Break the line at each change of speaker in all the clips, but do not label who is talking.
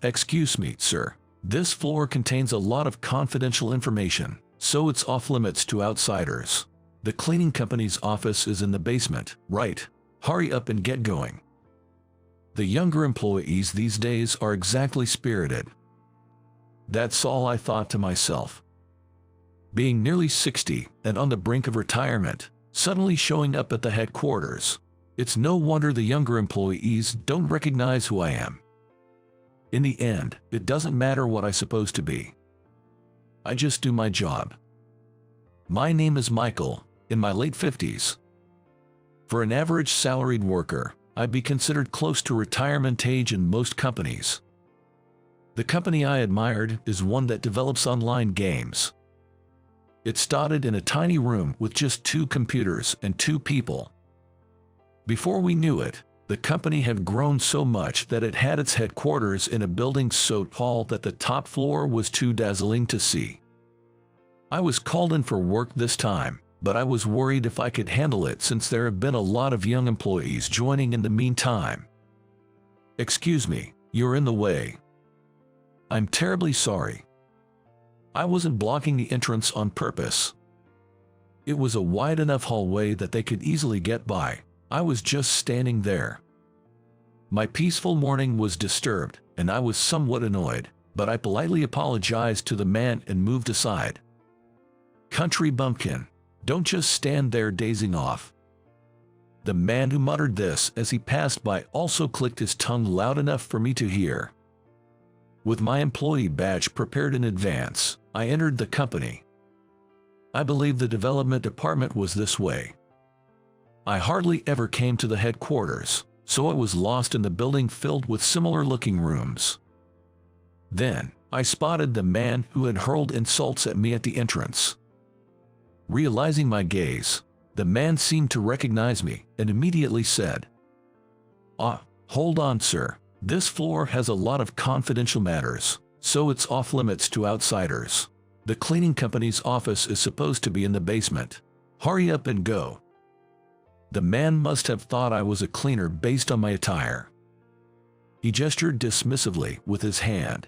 Excuse me, sir. This floor contains a lot of confidential information, so it's off limits to outsiders. The cleaning company's office is in the basement, right? Hurry up and get going. The younger employees these days are exactly spirited. That's all I thought to myself. Being nearly 60 and on the brink of retirement, suddenly showing up at the headquarters. It's no wonder the younger employees don't recognize who I am. In the end, it doesn't matter what I'm supposed to be. I just do my job. My name is Michael, in my late 50s. For an average salaried worker, I'd be considered close to retirement age in most companies. The company I admired is one that develops online games. It started in a tiny room with just 2 computers and 2 people. Before we knew it, the company had grown so much that it had its headquarters in a building so tall that the top floor was too dazzling to see. I was called in for work this time, but I was worried if I could handle it since there have been a lot of young employees joining in the meantime. Excuse me, you're in the way. I'm terribly sorry. I wasn't blocking the entrance on purpose. It was a wide enough hallway that they could easily get by. I was just standing there. My peaceful morning was disturbed, and I was somewhat annoyed, but I politely apologized to the man and moved aside. Country bumpkin, don't just stand there dazing off. The man who muttered this as he passed by also clicked his tongue loud enough for me to hear. With my employee badge prepared in advance, I entered the company. I believe the development department was this way. I hardly ever came to the headquarters, so I was lost in the building filled with similar-looking rooms. Then, I spotted the man who had hurled insults at me at the entrance. Realizing my gaze, the man seemed to recognize me and immediately said, Hold on, sir. This floor has a lot of confidential matters, so it's off-limits to outsiders. The cleaning company's office is supposed to be in the basement. Hurry up and go." The man must have thought I was a cleaner based on my attire. He gestured dismissively with his hand.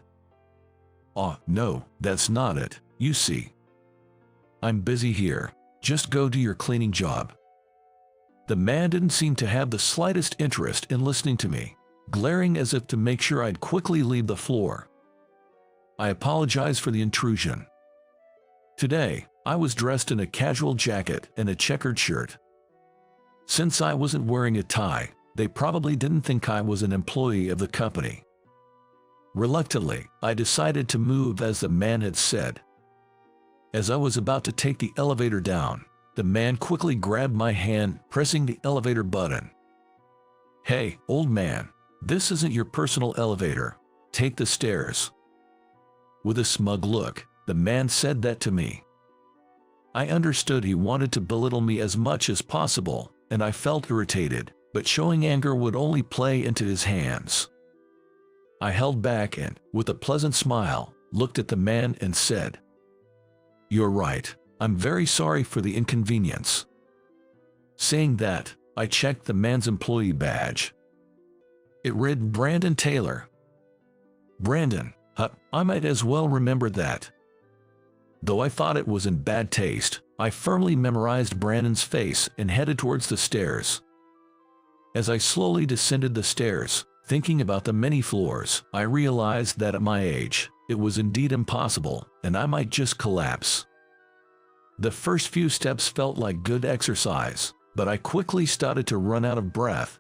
No, that's not it, you see. I'm busy here. Just go do your cleaning job." The man didn't seem to have the slightest interest in listening to me, glaring as if to make sure I'd quickly leave the floor. I apologized for the intrusion. Today, I was dressed in a casual jacket and a checkered shirt. Since I wasn't wearing a tie, they probably didn't think I was an employee of the company. Reluctantly, I decided to move as the man had said. As I was about to take the elevator down, the man quickly grabbed my hand, pressing the elevator button. "Hey, old man, this isn't your personal elevator. Take the stairs." With a smug look, the man said that to me. I understood he wanted to belittle me as much as possible, and I felt irritated, but showing anger would only play into his hands. I held back and, with a pleasant smile, looked at the man and said, "You're right. I'm very sorry for the inconvenience." Saying that, I checked the man's employee badge. It read Brandon Taylor. Brandon, I might as well remember that. Though I thought it was in bad taste, I firmly memorized Brandon's face and headed towards the stairs. As I slowly descended the stairs, thinking about the many floors, I realized that at my age, it was indeed impossible, and I might just collapse. The first few steps felt like good exercise, but I quickly started to run out of breath.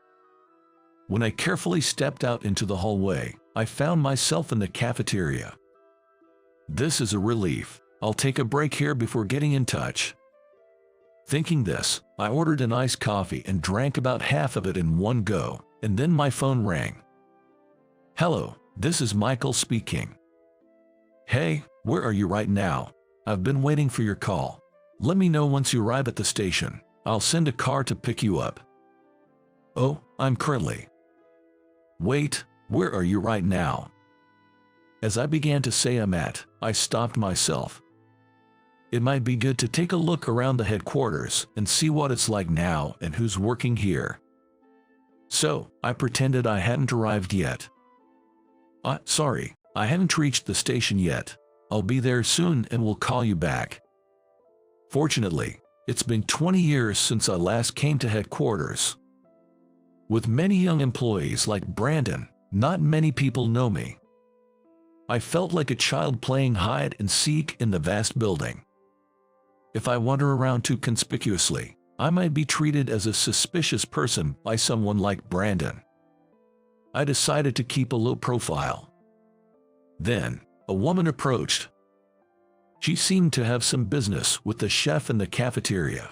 When I carefully stepped out into the hallway, I found myself in the cafeteria. This is a relief. I'll take a break here before getting in touch. Thinking this, I ordered an iced coffee and drank about half of it in one go, and then my phone rang. "Hello, this is Michael speaking." "Hey, where are you right now? I've been waiting for your call. Let me know once you arrive at the station. I'll send a car to pick you up." "Oh, I'm currently." "Wait, where are you right now?" As I began to say I stopped myself. It might be good to take a look around the headquarters and see what it's like now and who's working here. So, I pretended I hadn't arrived yet. Sorry, I haven't reached the station yet. I'll be there soon and will call you back. Fortunately, it's been 20 years since I last came to headquarters. With many young employees like Brandon, not many people know me. I felt like a child playing hide and seek in the vast building. If I wander around too conspicuously, I might be treated as a suspicious person by someone like Brandon. I decided to keep a low profile. Then, a woman approached. She seemed to have some business with the chef in the cafeteria.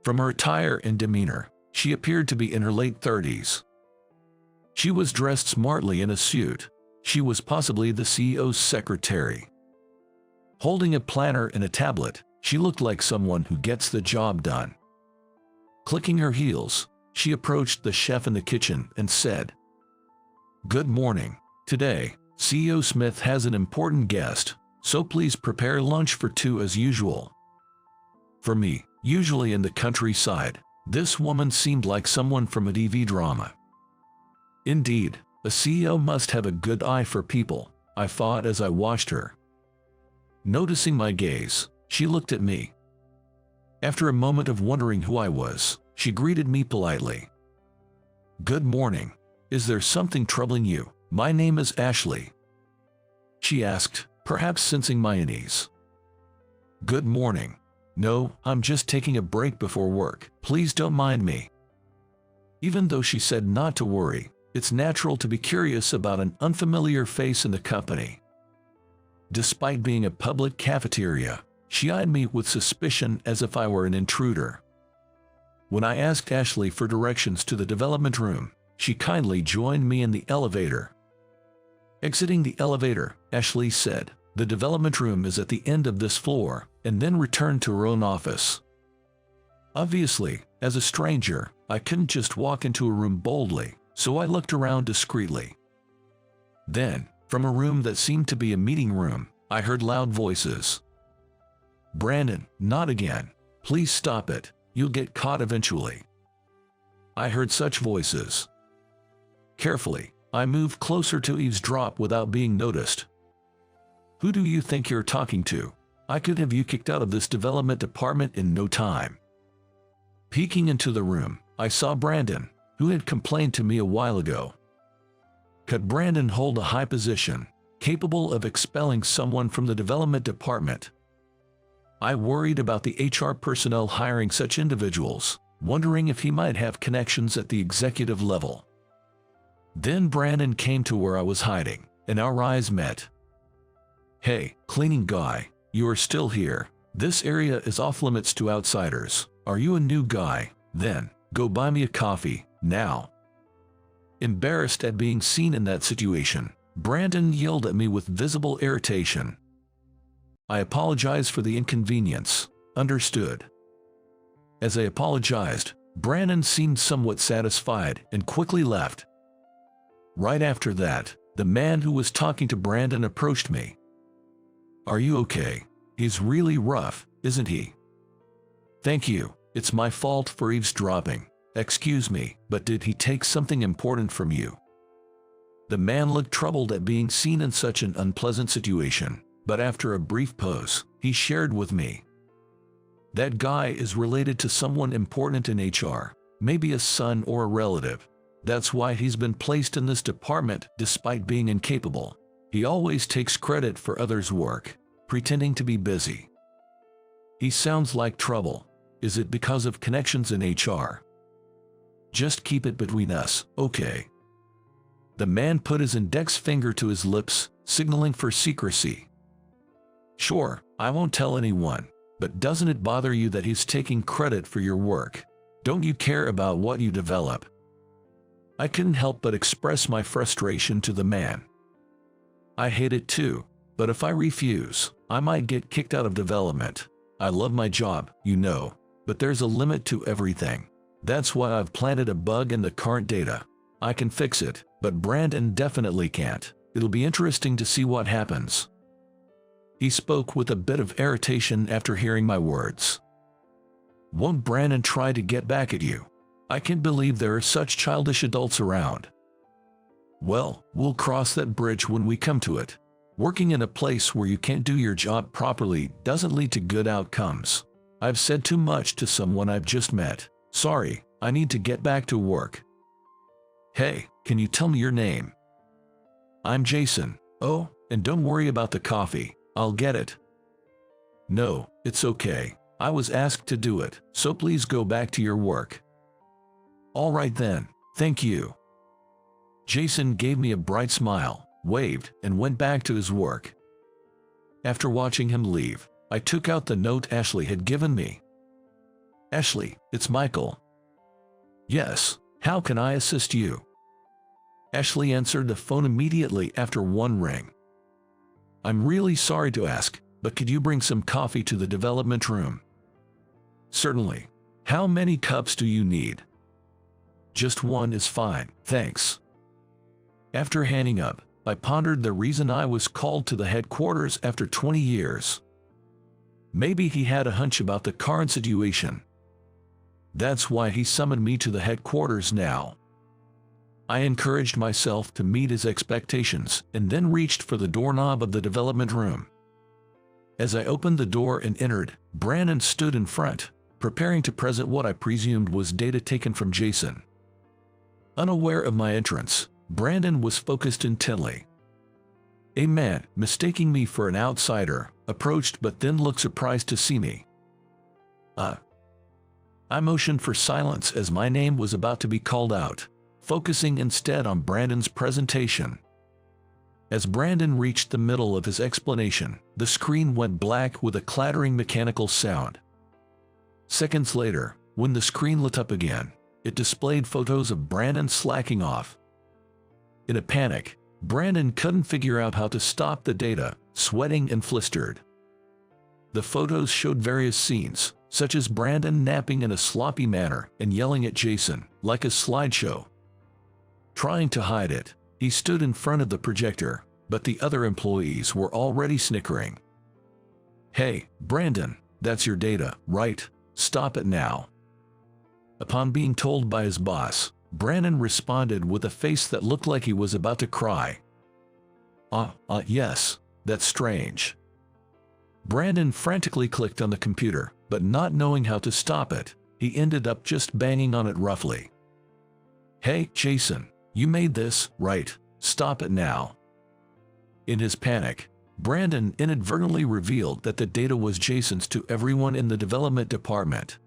From her attire and demeanor, she appeared to be in her late 30s. She was dressed smartly in a suit. She was possibly the CEO's secretary. Holding a planner and a tablet, she looked like someone who gets the job done. Clicking her heels, she approached the chef in the kitchen and said, "Good morning. Today, CEO Smith has an important guest, so please prepare lunch for two as usual." For me, usually in the countryside, this woman seemed like someone from a TV drama. Indeed, a CEO must have a good eye for people, I thought as I watched her. Noticing my gaze, she looked at me. After a moment of wondering who I was, she greeted me politely. "Good morning. Is there something troubling you? My name is Ashley," she asked, perhaps sensing my unease. "Good morning. No, I'm just taking a break before work. Please don't mind me." Even though she said not to worry, it's natural to be curious about an unfamiliar face in the company. Despite being a public cafeteria, she eyed me with suspicion as if I were an intruder. When I asked Ashley for directions to the development room, she kindly joined me in the elevator. Exiting the elevator, Ashley said, "The development room is at the end of this floor," and then returned to her own office. Obviously, as a stranger, I couldn't just walk into a room boldly, so I looked around discreetly. Then, from a room that seemed to be a meeting room, I heard loud voices. "Brandon, not again. Please stop it. You'll get caught eventually." I heard such voices. Carefully, I moved closer to eavesdrop without being noticed. "Who do you think you're talking to? I could have you kicked out of this development department in no time." Peeking into the room, I saw Brandon, who had complained to me a while ago. Could Brandon hold a high position, capable of expelling someone from the development department? I worried about the HR personnel hiring such individuals, wondering if he might have connections at the executive level. Then Brandon came to where I was hiding, and our eyes met. "Hey, cleaning guy, you are still here. This area is off limits to outsiders. Are you a new guy? Then, go buy me a coffee, now." Embarrassed at being seen in that situation, Brandon yelled at me with visible irritation. I apologized for the inconvenience. Understood. As I apologized, Brandon seemed somewhat satisfied and quickly left. Right after that, the man who was talking to Brandon approached me. "Are you okay? He's really rough, isn't he?" "Thank you. It's my fault for eavesdropping. Excuse me, but did he take something important from you?" The man looked troubled at being seen in such an unpleasant situation, but after a brief pause, he shared with me. "That guy is related to someone important in HR, maybe a son or a relative. That's why he's been placed in this department despite being incapable. He always takes credit for others' work, pretending to be busy. He sounds like trouble. Is it because of connections in HR? Just keep it between us, okay?" The man put his index finger to his lips, signaling for secrecy. "Sure, I won't tell anyone, but doesn't it bother you that he's taking credit for your work? Don't you care about what you develop?" I couldn't help but express my frustration to the man. "I hate it too, but if I refuse, I might get kicked out of development. I love my job, you know, but there's a limit to everything. That's why I've planted a bug in the current data. I can fix it, but Brandon definitely can't. It'll be interesting to see what happens." He spoke with a bit of irritation after hearing my words. "Won't Brandon try to get back at you? I can't believe there are such childish adults around." Well, we'll cross that bridge when we come to it. Working in a place where you can't do your job properly doesn't lead to good outcomes. I've said too much to someone I've just met. Sorry, I need to get back to work. Hey, can you tell me your name? I'm Jason. Oh, and don't worry about the coffee. I'll get it. No, it's okay. I was asked to do it, so please go back to your work. All right then, thank you. Jason gave me a bright smile, waved, and went back to his work. After watching him leave, I took out the note Ashley had given me. Ashley, it's Michael. Yes, how can I assist you? Ashley answered the phone immediately after one ring. I'm really sorry to ask, but could you bring some coffee to the development room? Certainly. How many cups do you need? Just one is fine, thanks. After hanging up, I pondered the reason I was called to the headquarters after 20 years. Maybe he had a hunch about the current situation. That's why he summoned me to the headquarters now. I encouraged myself to meet his expectations and then reached for the doorknob of the development room. As I opened the door and entered, Brandon stood in front, preparing to present what I presumed was data taken from Jason. Unaware of my entrance, Brandon was focused intently. A man, mistaking me for an outsider, approached but then looked surprised to see me. I motioned for silence as my name was about to be called out, focusing instead on Brandon's presentation. As Brandon reached the middle of his explanation, the screen went black with a clattering mechanical sound. Seconds later, when the screen lit up again, it displayed photos of Brandon slacking off. In a panic, Brandon couldn't figure out how to stop the data, sweating and flustered. The photos showed various scenes, such as Brandon napping in a sloppy manner and yelling at Jason, like a slideshow. Trying to hide it, he stood in front of the projector, but the other employees were already snickering. Hey, Brandon, that's your data, right? Stop it now. Upon being told by his boss, Brandon responded with a face that looked like he was about to cry. Yes, that's strange. Brandon frantically clicked on the computer, but not knowing how to stop it, he ended up just banging on it roughly. Hey, Jason, you made this, right? Stop it now. In his panic, Brandon inadvertently revealed that the data was Jason's to everyone in the development department.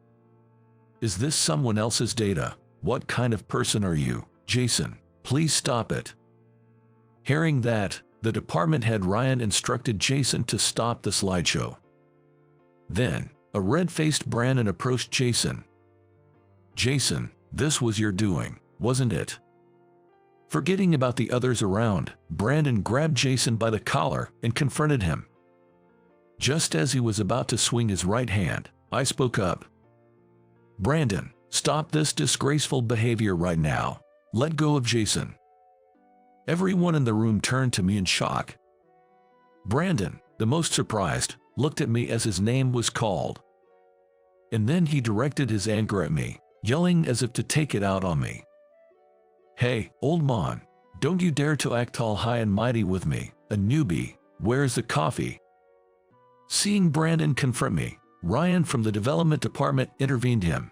Is this someone else's data? What kind of person are you, Jason? Please stop it. Hearing that, the department head Ryan instructed Jason to stop the slideshow. Then, a red-faced Brandon approached Jason. Jason, this was your doing, wasn't it? Forgetting about the others around, Brandon grabbed Jason by the collar and confronted him. Just as he was about to swing his right hand, I spoke up. Brandon, stop this disgraceful behavior right now. Let go of Jason. Everyone in the room turned to me in shock. Brandon, the most surprised, looked at me as his name was called. And then he directed his anger at me, yelling as if to take it out on me. Hey, old man, don't you dare to act all high and mighty with me, a newbie. Where's the coffee? Seeing Brandon confront me, Ryan from the development department intervened him.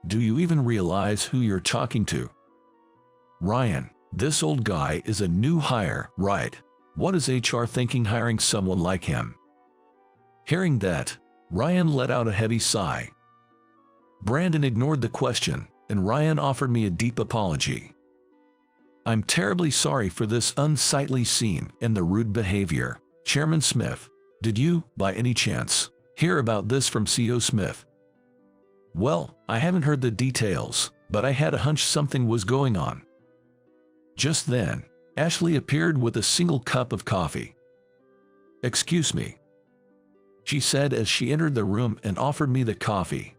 Do you even realize who you're talking to? Ryan, this old guy is a new hire, right? What is HR thinking hiring someone like him? Hearing that, Ryan let out a heavy sigh. Brandon ignored the question, and Ryan offered me a deep apology. I'm terribly sorry for this unsightly scene and the rude behavior. Chairman Smith, did you, by any chance, hear about this from CEO Smith? Well, I haven't heard the details, but I had a hunch something was going on. Just then, Ashley appeared with a single cup of coffee. Excuse me, she said as she entered the room and offered me the coffee.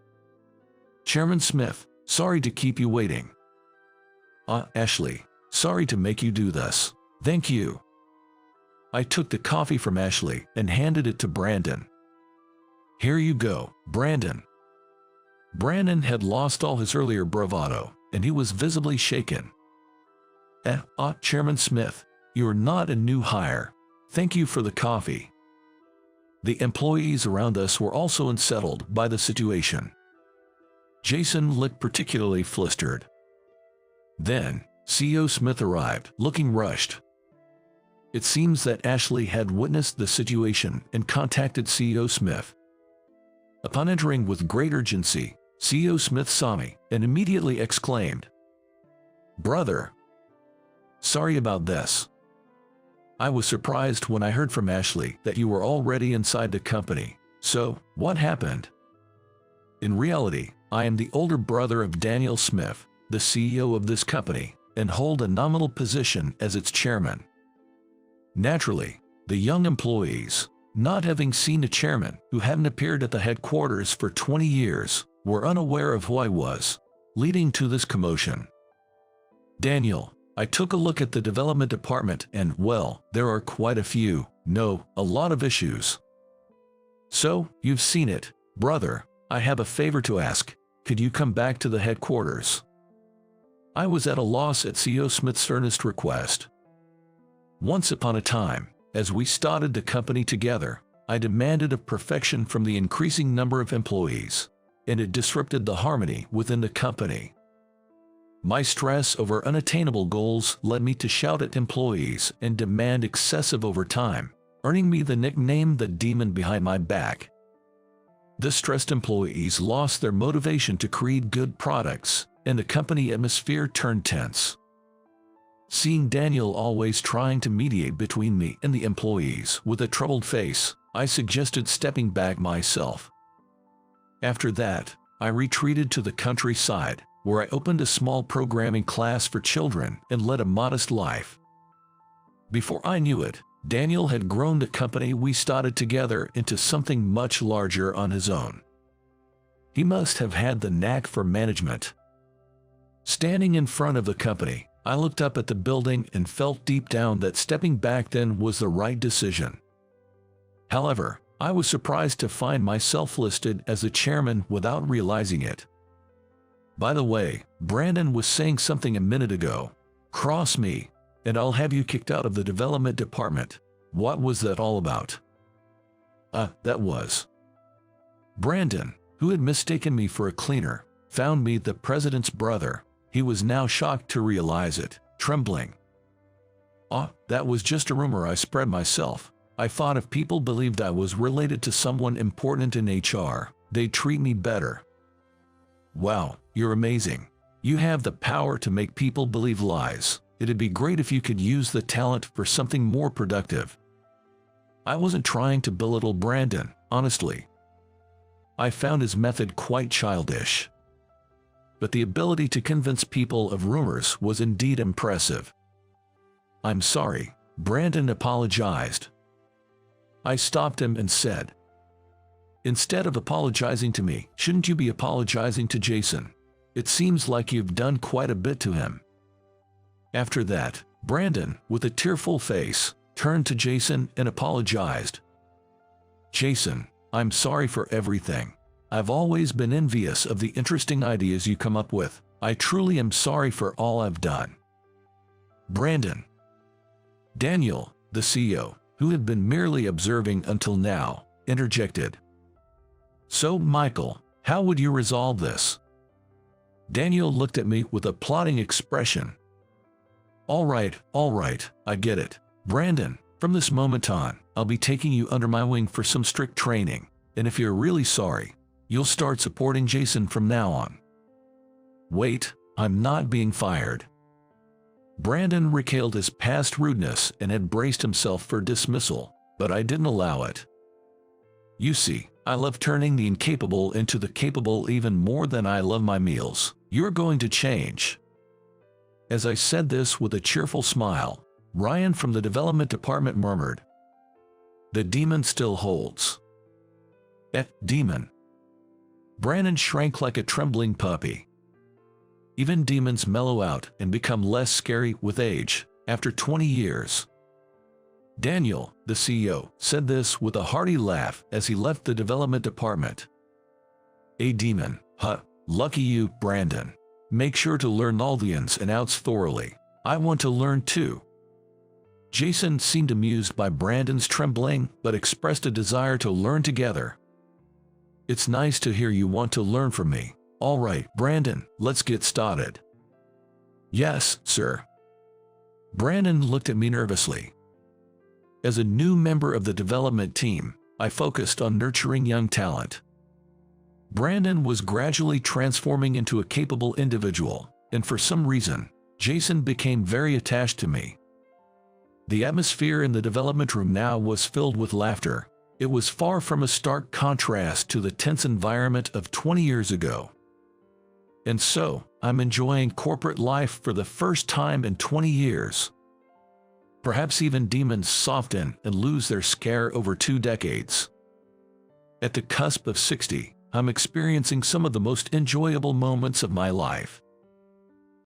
Chairman Smith, sorry to keep you waiting. Ashley, sorry to make you do this. Thank you. I took the coffee from Ashley and handed it to Brandon. Here you go, Brandon. Brandon had lost all his earlier bravado, and he was visibly shaken. Chairman Smith, you're not a new hire. Thank you for the coffee." The employees around us were also unsettled by the situation. Jason looked particularly flustered. Then, CEO Smith arrived, looking rushed. It seems that Ashley had witnessed the situation and contacted CEO Smith. Upon entering with great urgency, CEO Smith saw me and immediately exclaimed, "Brother, sorry about this. I was surprised when I heard from Ashley that you were already inside the company. So, what happened?" In reality, I am the older brother of Daniel Smith, the CEO of this company, and hold a nominal position as its chairman. Naturally, the young employees, not having seen a chairman who hadn't appeared at the headquarters for 20 years, were unaware of who I was, leading to this commotion. "Daniel, I took a look at the development department and, well, there are quite a few, no, a lot of issues. So, you've seen it, brother. I have a favor to ask. Could you come back to the headquarters?" I was at a loss at CEO Smith's earnest request. Once upon a time, as we started the company together, I demanded of perfection from the increasing number of employees, and it disrupted the harmony within the company. My stress over unattainable goals led me to shout at employees and demand excessive overtime, earning me the nickname "the demon behind my back." The stressed employees lost their motivation to create good products, and the company atmosphere turned tense. Seeing Daniel always trying to mediate between me and the employees with a troubled face, I suggested stepping back myself. After that, I retreated to the countryside, where I opened a small programming class for children and led a modest life. Before I knew it, Daniel had grown the company we started together into something much larger on his own. He must have had the knack for management. Standing in front of the company, I looked up at the building and felt deep down that stepping back then was the right decision. However, I was surprised to find myself listed as the chairman without realizing it. By the way, Brandon was saying something a minute ago. "Cross me, and I'll have you kicked out of the development department." What was that all about? That was Brandon, who had mistaken me for a cleaner, found me the president's brother. He was now shocked to realize it, trembling. That was just a rumor I spread myself. I thought if people believed I was related to someone important in HR, they'd treat me better. Wow, you're amazing. You have the power to make people believe lies. It'd be great if you could use the talent for something more productive. I wasn't trying to belittle Brandon, honestly. I found his method quite childish. But the ability to convince people of rumors was indeed impressive. "I'm sorry," Brandon apologized. I stopped him and said, "Instead of apologizing to me, shouldn't you be apologizing to Jason? It seems like you've done quite a bit to him." After that, Brandon, with a tearful face, turned to Jason and apologized. "Jason, I'm sorry for everything. I've always been envious of the interesting ideas you come up with. I truly am sorry for all I've done." Brandon. Daniel, the CEO, who had been merely observing until now, interjected. "So, Michael, how would you resolve this?" Daniel looked at me with a plotting expression. All right, I get it. Brandon, from this moment on, I'll be taking you under my wing for some strict training, and if you're really sorry, you'll start supporting Jason from now on." Wait, I'm not being fired. Brandon recalled his past rudeness and had braced himself for dismissal, but I didn't allow it. "You see, I love turning the incapable into the capable even more than I love my meals. You're going to change." As I said this with a cheerful smile, Ryan from the development department murmured, "The demon still holds." Demon. Brandon shrank like a trembling puppy. Even demons mellow out and become less scary with age, after 20 years. Daniel, the CEO, said this with a hearty laugh as he left the development department. "A demon, huh? Lucky you, Brandon. Make sure to learn all the ins and outs thoroughly. I want to learn too. Jason seemed amused by Brandon's trembling, but expressed a desire to learn together. It's nice to hear you want to learn from me. All right, Brandon, let's get started. Yes, sir. Brandon looked at me nervously. As a new member of the development team, I focused on nurturing young talent. Brandon was gradually transforming into a capable individual, and for some reason, Jason became very attached to me. The atmosphere in the development room now was filled with laughter. It was far from a stark contrast to the tense environment of 20 years ago. And so, I'm enjoying corporate life for the first time in 20 years. Perhaps even demons soften and lose their scare over 2 decades. At the cusp of 60, I'm experiencing some of the most enjoyable moments of my life.